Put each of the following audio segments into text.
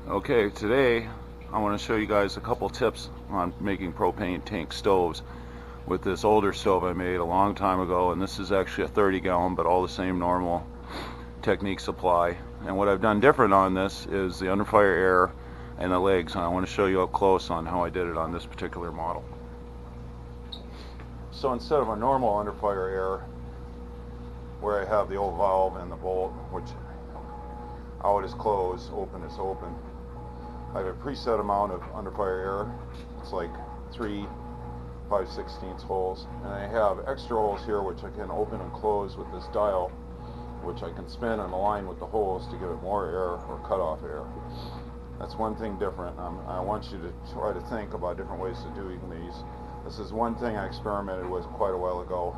Okay, today I want to show you guys a couple tips on making propane tank stoves with this older stove I made a long time ago, and this is actually a 30-gallon, but all the same normal techniques apply. And what I've done different on this is the underfire air and the legs, and I want to show you up close on how I did it on this particular model. So instead of a normal underfire air where I have the old valve and the bolt, which out is closed, open is open, I have a preset amount of underfire air. It's like 3 5/16 holes, and I have extra holes here which I can open and close with this dial, which I can spin and align with the holes to give it more air or cut off air. That's one thing different. I want you to try to think about different ways of doing these. This is one thing I experimented with quite a while ago.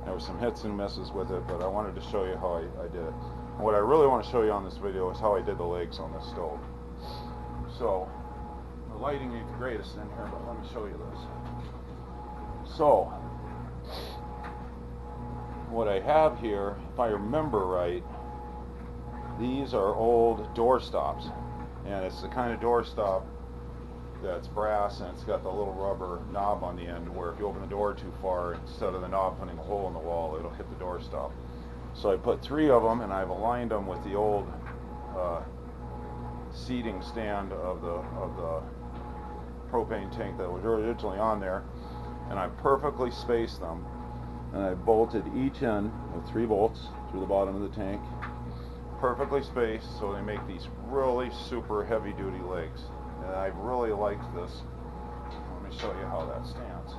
There were some hits and misses with it, but I wanted to show you how I did it. And what I really want to show you on this video is how I did the legs on this stove. So, the lighting ain't the greatest in here, but let me show you this. So, what I have here, if I remember right, these are old door stops. And it's the kind of door stop that's brass, and it's got the little rubber knob on the end where if you open the door too far, instead of the knob putting a hole in the wall, it'll hit the door stop. So I put 3 of them, and I've aligned them with the old seating stand of the propane tank that was originally on there, and I perfectly spaced them, and I bolted each end with 3 bolts through the bottom of the tank, perfectly spaced, so they make these really super heavy duty legs. And I really liked this. Let me show you how that stands.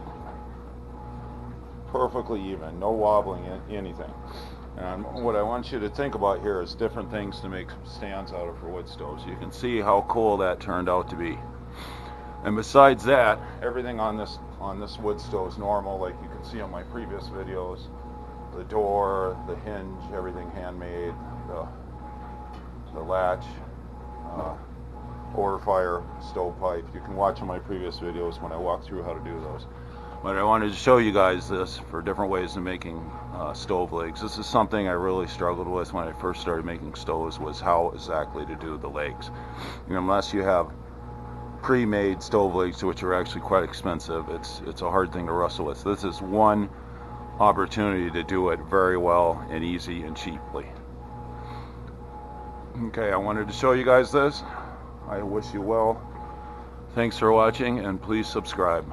Perfectly even, no wobbling in anything. And what I want you to think about here is different things to make stands out of for wood stoves. You can see how cool that turned out to be. And besides that, everything on this wood stove is normal, like you can see on my previous videos. The door, the hinge, everything handmade. The latch, order fire, stovepipe. You can watch on my previous videos when I walk through how to do those. But I wanted to show you guys this for different ways of making stove legs. This is something I really struggled with when I first started making stoves, was how exactly to do the legs. Unless you have pre-made stove legs, which are actually quite expensive, it's a hard thing to wrestle with. This is one opportunity to do it very well and easy and cheaply. Okay, I wanted to show you guys this. I wish you well. Thanks for watching, and please subscribe.